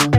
तो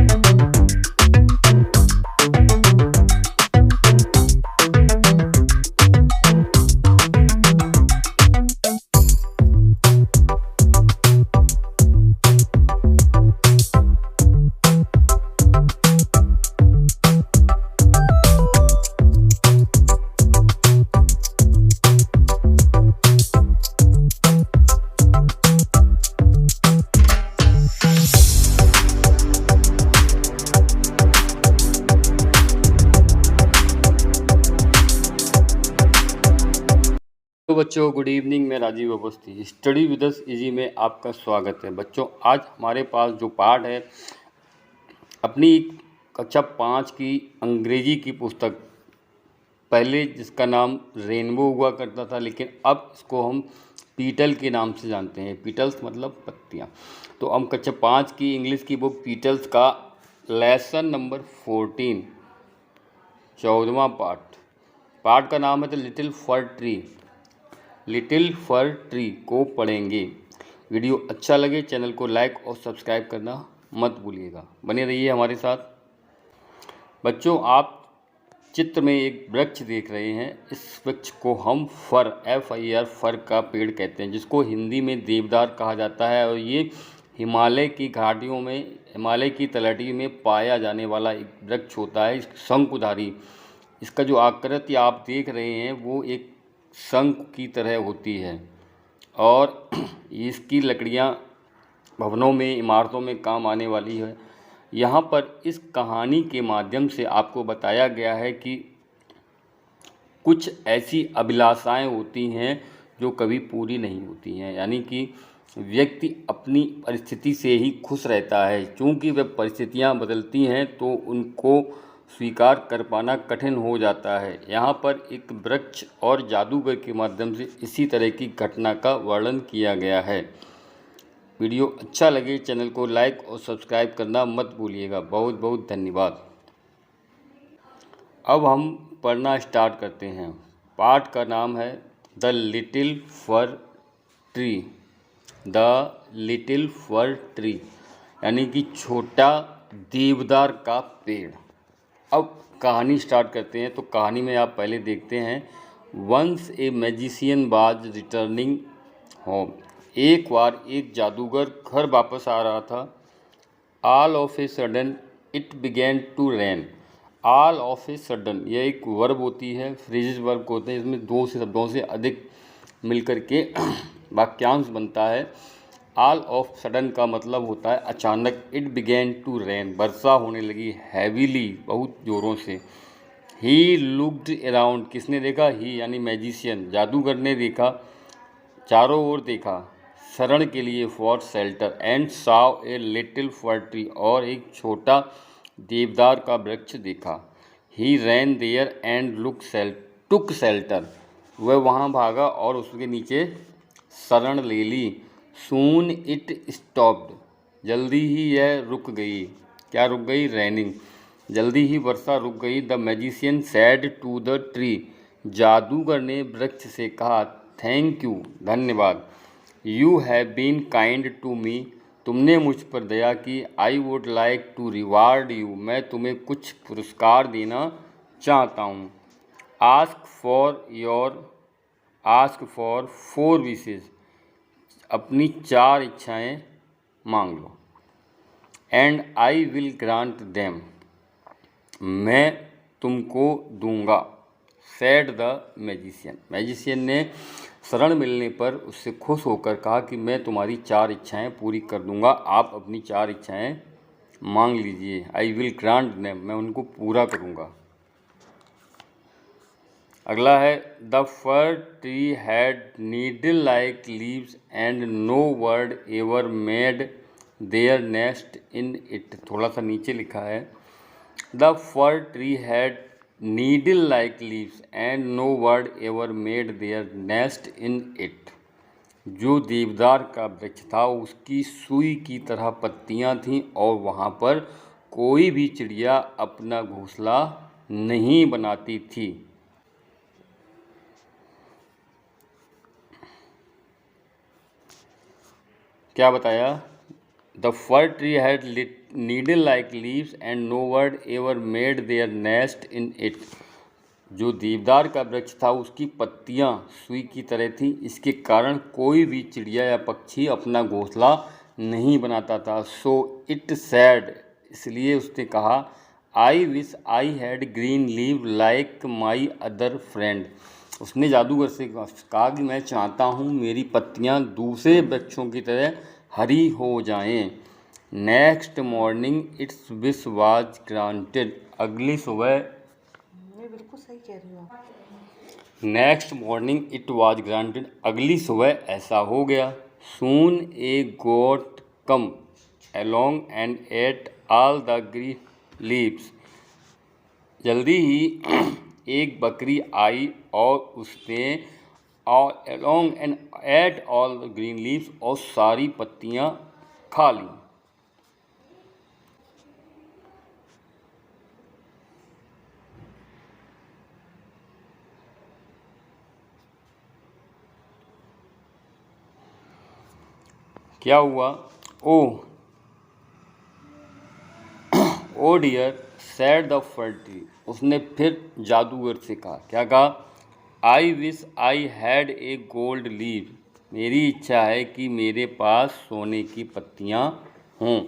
बच्चों good evening, मैं Rajeev Awasthi study with us easy में आपका स्वागत है। बच्चों आज हमारे पास जो पाठ है अपनी कक्षा 5 की अंग्रेजी की पुस्तक, पहले जिसका नाम रेनबो हुआ करता था लेकिन अब इसको हम पीटल के नाम से जानते हैं। पीटल्स मतलब पत्तियाँ। तो हम कक्षा 5 की इंग्लिश की बुक पीटल्स का लेसन नंबर 14 14वां पाठ का नाम है द लिटिल फर ट्री को पढ़ेंगे। वीडियो अच्छा लगे चैनल को लाइक और सब्सक्राइब करना मत भूलिएगा, बने रहिए हमारे साथ। बच्चों आप चित्र में एक वृक्ष देख रहे हैं। इस वृक्ष को हम फर का पेड़ कहते हैं, जिसको हिंदी में देवदार कहा जाता है। और ये हिमालय की घाटियों में, हिमालय की तलहटी में पाया जाने वाला एक वृक्ष होता है, शंकुधारी। इसका जो आकृति आप देख रहे हैं वो एक शंख की तरह होती है और इसकी लकड़ियाँ भवनों में, इमारतों में काम आने वाली है। यहाँ पर इस कहानी के माध्यम से आपको बताया गया है कि कुछ ऐसी अभिलाषाएं होती हैं जो कभी पूरी नहीं होती हैं, यानी कि व्यक्ति अपनी परिस्थिति से ही खुश रहता है। चूँकि वह परिस्थितियाँ बदलती हैं तो उनको स्वीकार कर पाना कठिन हो जाता है। यहाँ पर एक वृक्ष और जादूगर के माध्यम से इसी तरह की घटना का वर्णन किया गया है। वीडियो अच्छा लगे चैनल को लाइक और सब्सक्राइब करना मत भूलिएगा। बहुत बहुत धन्यवाद। अब हम पढ़ना स्टार्ट करते हैं। पाठ का नाम है the little for tree. The little for tree यानी कि छोटा देवदार का पेड़। अब कहानी स्टार्ट करते हैं। तो कहानी में आप पहले देखते हैं, once a magician was returning home. एक बार एक जादूगर घर वापस आ रहा था। All of a sudden it began to rain. All of a sudden यह एक वर्ब होती है, फ्रेजेस वर्ब होते हैं। इसमें दो से शब्दों से अधिक मिलकर के वाक्यांश बनता है। ऑल ऑफ सडन का मतलब होता है अचानक। इट बिगेन टू रेन वर्षा होने लगी, हैवीली बहुत ज़ोरों से। ही लुक्ड अराउंड किसने देखा? ही यानी मैजिशियन, जादूगर ने देखा, चारों ओर देखा शरण के लिए, for shelter. And Sao a little for tree और एक छोटा देवदार का वृक्ष देखा। ही रैन देयर एंड टुक शेल्टर वह वहाँ भागा और उसके नीचे शरण ले ली। सून इट स्टॉप्ड जल्दी ही यह रुक गई। क्या रुक गई? रैनिंग। जल्दी ही वर्षा रुक गई। The magician said to the tree जादूगर ने वृक्ष से कहा, थैंक यू धन्यवाद। You have been kind to me तुमने मुझ पर दया की। I would like to reward you मैं तुम्हें कुछ पुरस्कार देना चाहता हूँ। आस्क फॉर 4 विशेज अपनी 4 इच्छाएं मांग लो। And I will grant them मैं तुमको दूंगा। सैड द मैजिशियन ने शरण मिलने पर उससे खुश होकर कहा कि मैं तुम्हारी 4 इच्छाएं पूरी कर दूंगा, आप अपनी 4 इच्छाएं मांग लीजिए। आई विल ग्रांट देम मैं उनको पूरा करूंगा। अगला है, the fir tree had needle like leaves and no bird ever made their nest in it. थोड़ा सा नीचे लिखा है, the fir tree had needle like leaves and no bird ever made their nest in it. जो देवदार का वृक्ष था उसकी सुई की तरह पत्तियां थीं और वहाँ पर कोई भी चिड़िया अपना घोंसला नहीं बनाती थी। क्या बताया? The fir tree had needle like leaves and no bird ever made their nest in it. जो देवदार का वृक्ष था उसकी पत्तियां सुई की तरह थी, इसके कारण कोई भी चिड़िया या पक्षी अपना घोंसला नहीं बनाता था। सो इट सैड, इसलिए उसने कहा, I wish I had green leave like my other friend. उसने जादूगर से कहा कि मैं चाहता हूँ मेरी पत्तियाँ दूसरे वृक्षों की तरह हरी हो जाएं। Next morning it's wish was granted. अगली सुबह, बिल्कुल सही कह रही हो। Next morning it was granted, अगली सुबह ऐसा हो गया। सून ए गोट कम along and ate all the green leaves। जल्दी ही एक बकरी आई और उसने along and ate all the green leaves, और सारी पत्तियां खा ली। क्या हुआ? Oh dear said the fir tree. उसने फिर जादूगर से कहा, क्या कहा? I wish I had a gold leave. मेरी इच्छा है कि मेरे पास सोने की पत्तियां हों।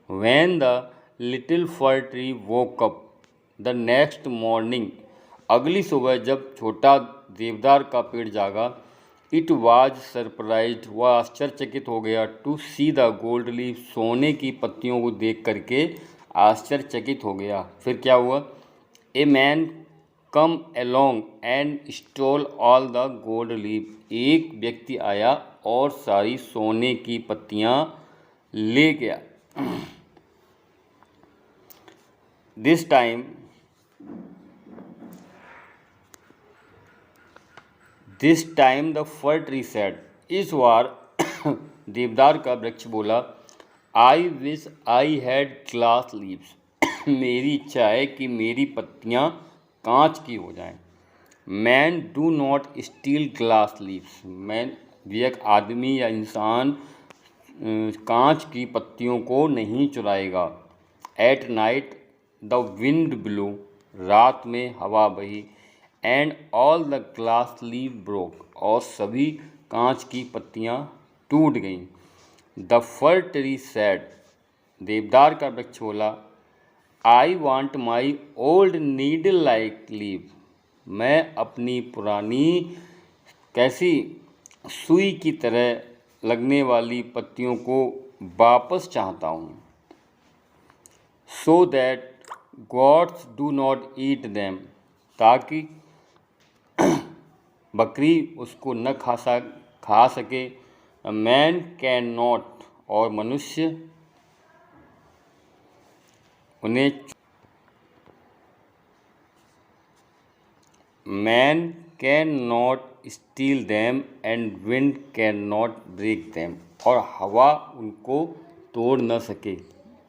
When the little for tree woke up the next morning, अगली सुबह जब छोटा देवदार का पेड़ जागा, इट वाज सरप्राइज्ड, वह आश्चर्यचकित हो गया, to see the gold leave, सोने की पत्तियों को देख करके आश्चर्यचकित हो गया। फिर क्या हुआ? A man come along and stall all the gold leave. एक व्यक्ति आया और सारी सोने की पत्तियां ले गया। This time the fir tree said, इस बार देवदार का वृक्ष बोला, आई wish I had glass leaves. मेरी इच्छा है कि मेरी पत्तियां कांच की हो जाएं। Man do not steal glass leaves. Man, एक आदमी या इंसान कांच की पत्तियों को नहीं चुराएगा। At night the wind blow, रात में हवा बही, and all the glass leave broke, और सभी कांच की पत्तियां टूट गईं। द फर ट्री सेड, देवदार का वृक्ष बोला, I want my old needle like leave. मैं अपनी पुरानी कैसी सुई की तरह लगने वाली पत्तियों को वापस चाहता हूँ। So that gods do not eat them, ताकि बकरी उसको न खा सके। मैन कैन नॉट, और मनुष्य उन्हें, man can not steal them and wind can not break them, और हवा उनको तोड़ न सके।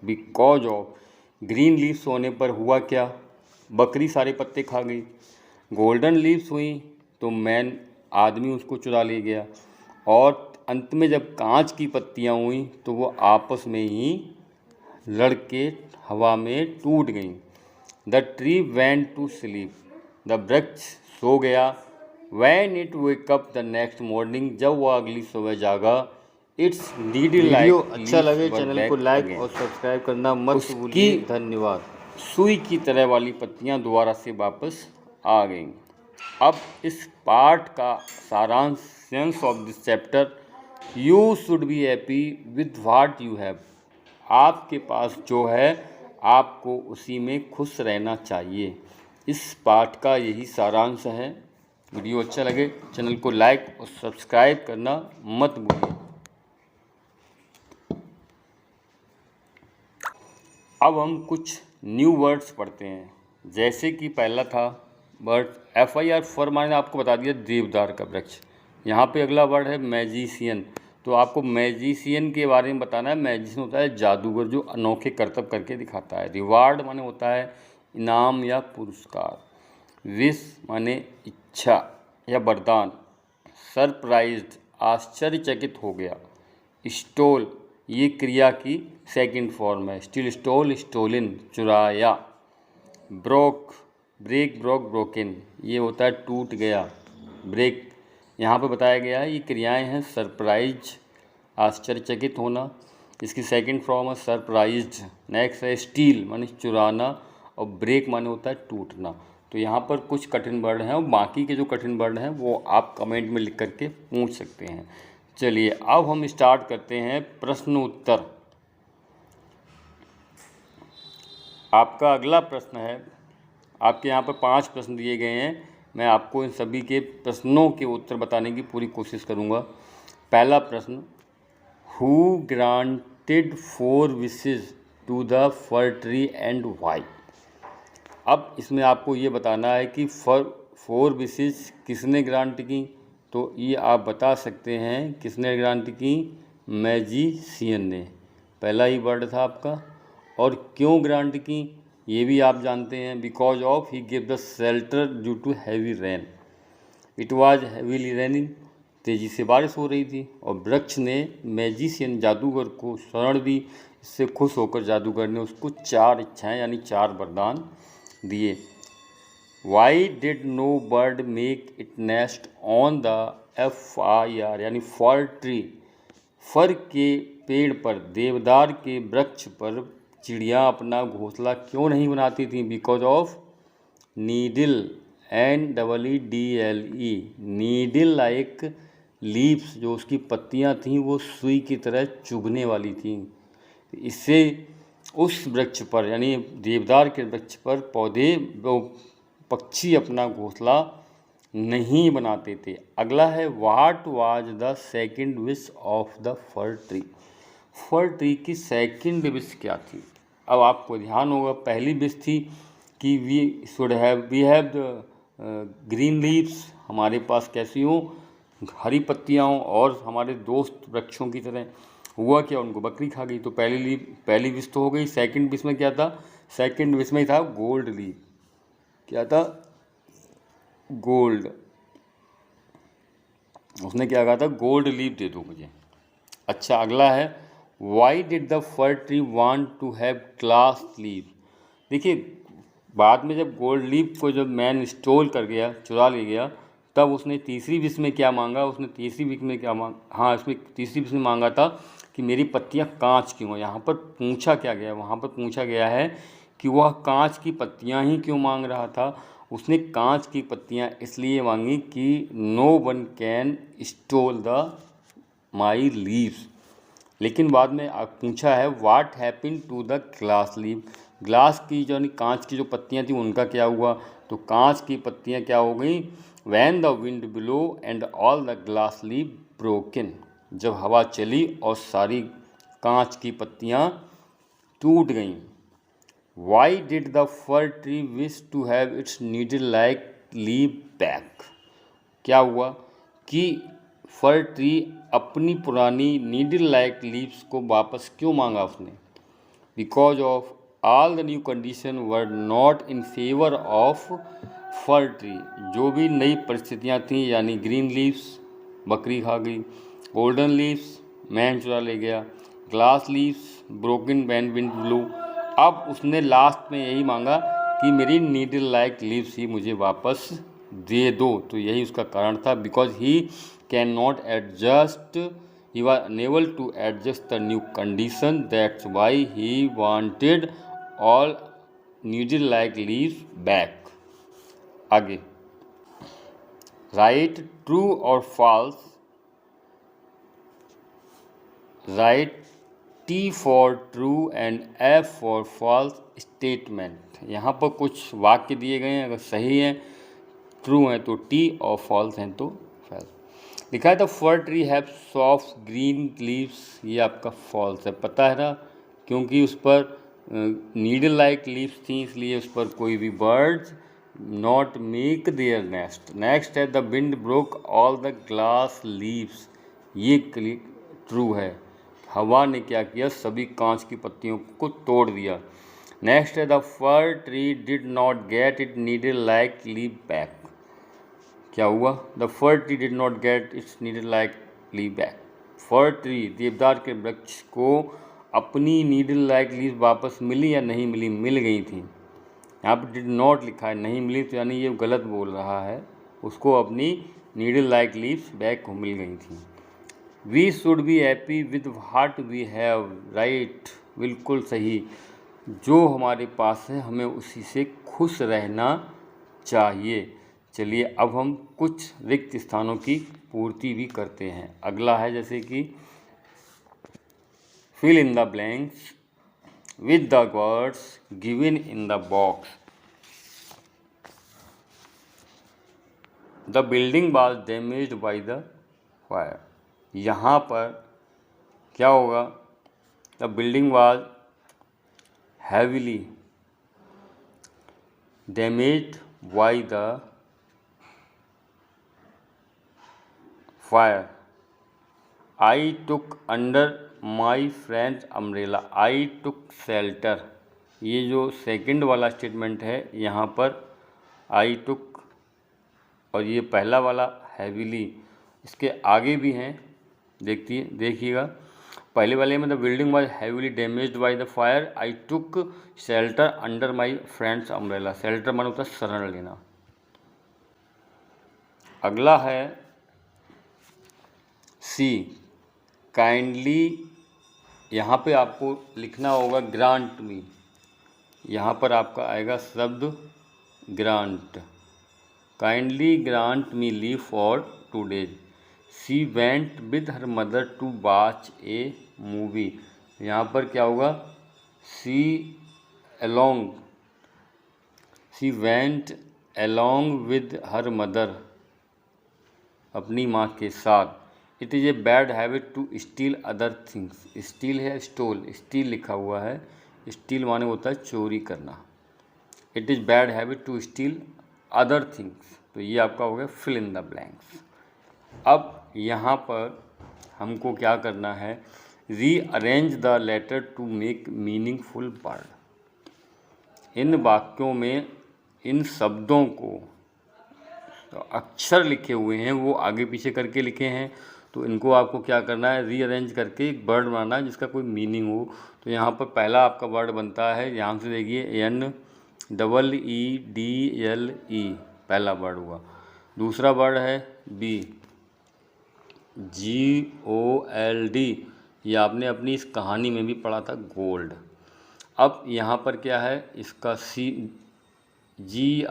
बिकॉज ऑफ ग्रीन लीव्स होने पर हुआ क्या? बकरी सारे पत्ते खा गई। गोल्डन लीव्स हुई तो मैन, आदमी, उसको चुरा ले गया। और अंत में जब कांच की पत्तियां हुई तो वो आपस में ही लड़ के हवा में टूट गईं। The tree went to sleep, the वृक्ष सो गया। When it wake up the next morning, जब वह अगली सुबह जागा, इट्स नीडल लाइक। वीडियो अच्छा लगे चैनल को लाइक और सब्सक्राइब करना मत भूलिए। धन्यवाद। सुई की तरह वाली पत्तियां दोबारा से वापस आ गईं। अब इस पार्ट का सारांश, sense of this chapter, you should be happy with what you have. आपके पास जो है आपको उसी में खुश रहना चाहिए। इस पाठ का यही सारांश है। वीडियो अच्छा लगे चैनल को लाइक और सब्सक्राइब करना मत भूलिए। अब हम कुछ न्यू वर्ड्स पढ़ते हैं। जैसे कि पहला था वर्ड FIR, फॉर माने आपको बता दिया देवदार का वृक्ष। यहाँ पे अगला वर्ड है मैजिशियन। तो आपको मैजिशियन के बारे में बताना है। मैजिशियन होता है जादूगर जो अनोखे करतब करके दिखाता है। रिवार्ड माने होता है इनाम या पुरस्कार। विश माने इच्छा या वरदान। सरप्राइज्ड, आश्चर्यचकित हो गया। स्टोल ये क्रिया की सेकंड फॉर्म है। स्टील, स्टोल, स्टोलन, चुराया। ब्रोक, ब्रेक, ब्रोक, ब्रोकन, ये होता है टूट गया। ब्रेक यहाँ पे बताया गया है, ये क्रियाएं हैं। सरप्राइज, आश्चर्यचकित होना, इसकी सेकंड फॉर्म है सरप्राइज्ड। नेक्स्ट है स्टील माने चुराना, और ब्रेक माने होता है टूटना। तो यहाँ पर कुछ कठिन वर्ड हैं, और बाकी के जो कठिन वर्ड हैं वो आप कमेंट में लिख करके पूछ सकते हैं। चलिए अब हम स्टार्ट करते हैं प्रश्न उत्तर। आपका अगला प्रश्न है, आपके यहाँ पर 5 प्रश्न दिए गए हैं। मैं आपको इन सभी के प्रश्नों के उत्तर बताने की पूरी कोशिश करूँगा। पहला प्रश्न, who granted 4 wishes to the fir tree and why. अब इसमें आपको ये बताना है कि 4 विशेज किसने ग्रांट की। तो ये आप बता सकते हैं किसने ग्रांट की, मैजिशियन ने, पहला ही वर्ड था आपका। और क्यों ग्रांट की ये भी आप जानते हैं, because of he give the shelter due to heavy rain, it was heavily raining, तेज़ी से बारिश हो रही थी। और वृक्ष ने मैजिशियन जादूगर को शरण दी, इससे खुश होकर जादूगर ने उसको 4 इच्छाएं यानी 4 वरदान दिए। Why did no bird make it nest on the FIR यानी फर ट्री, फर के पेड़ पर, देवदार के वृक्ष पर चिड़िया अपना घोंसला क्यों नहीं बनाती थी, because of needle, NEEDLE, needle like leaves, जो उसकी पत्तियां थीं वो सुई की तरह चुभने वाली थीं। इससे उस वृक्ष पर यानी देवदार के वृक्ष पर पौधे वो पक्षी अपना घोंसला नहीं बनाते थे। अगला है, what was the second wish of the fir tree. For tree की सेकंड विश क्या थी। अब आपको ध्यान होगा, पहली विश थी कि we have the green leaves, हमारे पास कैसी हो, हरी पत्तियाँ हों और हमारे दोस्त वृक्षों की तरह। हुआ क्या, उनको बकरी खा गई। तो पहली विश तो हो गई। सेकंड विश में क्या था, सेकंड विश में था गोल्ड लीव। क्या था, गोल्ड, उसने क्या कहा था, गोल्ड लीव दे दो मुझे। अच्छा अगला है, why did the fir tree want to have glass leave. देखिए बाद में जब गोल्ड लीव को जब मैन स्टोल कर गया, चुरा ले गया, तब उसने तीसरी विश में क्या मांगा, उसने तीसरी विश में क्या हाँ इसमें तीसरी विश में मांगा था कि मेरी पत्तियां कांच की हों। यहाँ पर पूछा क्या गया, वहाँ पर पूछा गया है कि वह कांच की पत्तियां ही क्यों मांग रहा था। उसने कांच की पत्तियां इसलिए मांगी कि no one can stole the my leaves. लेकिन बाद में पूछा है what happened to the glass leave, glass की जो कांच की जो पत्तियां थी उनका क्या हुआ। तो कांच की पत्तियां क्या हो गई, when the wind blow and all the glass leave broken, जब हवा चली और सारी कांच की पत्तियां टूट गईं। Why did the fir tree wish to have its needle like leave back. क्या हुआ कि फर ट्री अपनी पुरानी नीडल लाइक लीव्स को वापस क्यों मांगा उसने, because of all the new condition were not in favour of for tree. जो भी नई परिस्थितियाँ थीं यानी ग्रीन लीव्स बकरी खा गई, गोल्डन लीव्स मैन चुरा ले गया, glass leaves broken when wind blew. अब उसने लास्ट में यही मांगा कि मेरी नीडल लाइक लीव्स ही मुझे वापस दे दो। तो यही उसका कारण था, because he can not adjust, he was unable to adjust the new condition, that's why he wanted all needle like leaves back। आगे, write true or false, write T for true and F for false statement। यहाँ पर कुछ वाक्य दिए गए हैं, अगर सही हैं ट्रू हैं तो T और फॉल्स हैं तो फॉल्स। लिखा है the fir tree have soft green leaves, ये आपका फॉल्स है, पता है ना, क्योंकि उस पर नीडल लाइक लीव्स थी इसलिए उस पर कोई भी birds not make their nest. Next है the wind broke all the glass leaves, ये ट्रू है, हवा ने क्या किया, सभी कांच की पत्तियों को तोड़ दिया। नेक्स्ट है the fir tree did not get it needle like leave back. क्या हुआ, the fir tree did not gate it's needle like leave back. For tree, देवदार के वृक्ष को अपनी नीडल लाइक लीव्स वापस मिली या नहीं मिली? मिल गई थी। यहाँ पर डिड नॉट लिखा है, नहीं मिली, तो यानी ये गलत बोल रहा है। उसको अपनी नीडल लाइक लीव्स बैक मिल गई थी। We should be happy with what we have, right, बिल्कुल सही। जो हमारे पास है हमें उसी से खुश रहना चाहिए। चलिए अब हम कुछ रिक्त स्थानों की पूर्ति भी करते हैं। अगला है जैसे कि fill in the blanks with the words given in the box. The building was damaged by the fire. यहाँ पर क्या होगा? The building was heavily damaged by the fire. I took under my friends umbrella, I took shelter. ये जो second वाला statement है यहाँ पर आई टुक, और ये पहला वाला हैवीली, इसके आगे भी हैं, देखिएगा। पहले वाले में the building was heavily damaged by the fire, I took shelter under my friends umbrella. Shelter माने होता है शरण लेना। अगला है सी, काइंडली। यहाँ पे आपको लिखना होगा ग्रांट मी, यहाँ पर आपका आएगा शब्द grant. Kindly grant me leave for 2 days। She went with her mother to watch a movie. यहाँ पर क्या होगा? She went along with her mother, अपनी माँ के साथ। It is a bad habit to steal other things. Steal है, stole, steal लिखा हुआ है। स्टील माने होता है चोरी करना। It is bad habit to steal other things. तो ये आपका हो गया फिल इन द ब्लैंक्स। अब यहाँ पर हमको क्या करना है? Rearrange the letter to make meaningful word. इन वाक्यों में इन शब्दों को, तो अक्षर लिखे हुए हैं वो आगे पीछे करके लिखे हैं, तो इनको आपको क्या करना है? रीअरेंज करके एक वर्ड बनाना है जिसका कोई मीनिंग हो। तो यहाँ पर पहला आपका वर्ड बनता है, यहाँ से देखिए NEEDLE, पहला वर्ड हुआ। दूसरा वर्ड है बी, GOLD, ये आपने अपनी इस कहानी में भी पढ़ा था, गोल्ड। अब यहाँ पर क्या है? इसका सी, GREEN,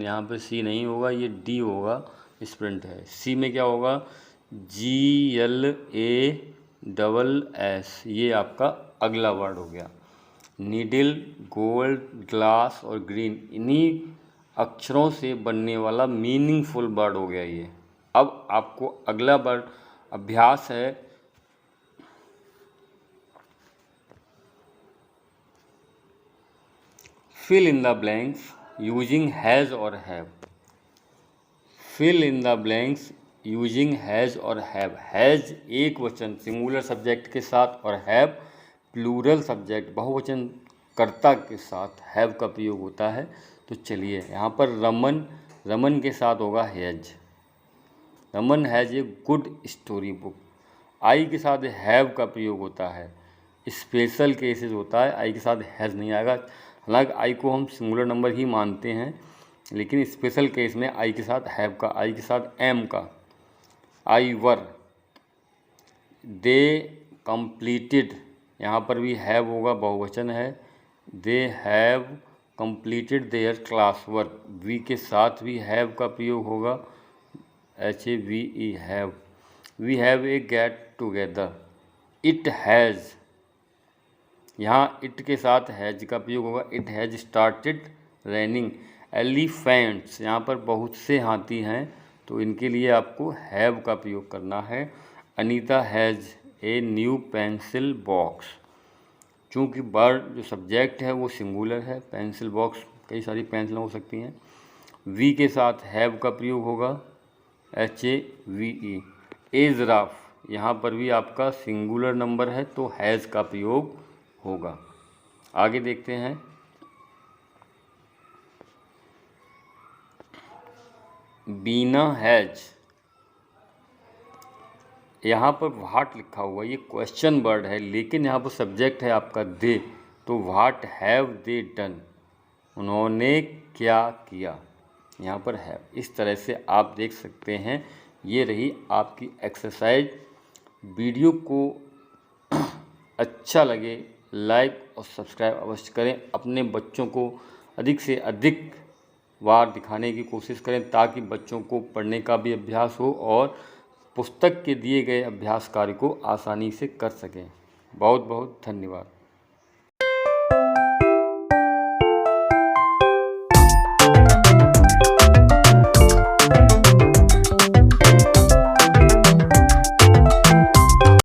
यहाँ पे सी नहीं होगा, ये D होगा, स्प्रिंट है। सी में क्या होगा? GLASS, ये आपका अगला वर्ड हो गया। नीडल, गोल्ड, ग्लास और ग्रीन, इन्हीं अक्षरों से बनने वाला मीनिंगफुल वर्ड हो गया ये। अब आपको अगला वर्ड अभ्यास है, fill in the blanks using has और have. Fill in the blanks using has और हैव। हैज़ एक वचन सिंगुलर सब्जेक्ट के साथ और हैव प्लूरल सब्जेक्ट बहुवचन कर्ता के साथ हैव का प्रयोग होता है। तो चलिए यहाँ पर रमन के साथ होगा has. Raman has a good story book. I के साथ हैव का प्रयोग होता है। स्पेशल केसेस होता है, आई के साथ हैज़ नहीं आएगा। हालांकि आई को हम सिंगुलर नंबर ही मानते हैं, लेकिन स्पेशल केस में आई के साथ हैव का, आई के साथ एम का। आई वर, दे कंप्लीटेड, यहाँ पर भी हैव होगा, बहुवचन है। They have completed their class work. We के साथ भी हैव का प्रयोग होगा, HAVE, have. We have a get together. It has, यहाँ इट के साथ हैज का प्रयोग होगा। It has started raining. Elephants, यहाँ पर बहुत से हाथी हैं, तो इनके लिए आपको हैव का प्रयोग करना है। Anita has a new pencil box. चूँकि वर्ड जो सब्जेक्ट है वो सिंगुलर है, पेंसिल बॉक्स कई सारी पेंसिल हो सकती हैं। वी के साथ हैव का प्रयोग होगा, HAVE। ए जिराफ, यहाँ पर भी आपका सिंगुलर नंबर है तो हैज़ का प्रयोग होगा। आगे देखते हैं। बीना हैज यहाँ पर व्हाट लिखा हुआ है, ये क्वेश्चन वर्ड है, लेकिन यहाँ पर सब्जेक्ट है आपका दे, तो व्हाट हैव दे डन, उन्होंने क्या किया, यहाँ पर है। इस तरह से आप देख सकते हैं। ये रही आपकी एक्सरसाइज। वीडियो को अच्छा लगे लाइक और सब्सक्राइब अवश्य करें। अपने बच्चों को अधिक से अधिक बार दिखाने की कोशिश करें, ताकि बच्चों को पढ़ने का भी अभ्यास हो और पुस्तक के दिए गए अभ्यास कार्य को आसानी से कर सकें। बहुत बहुत धन्यवाद।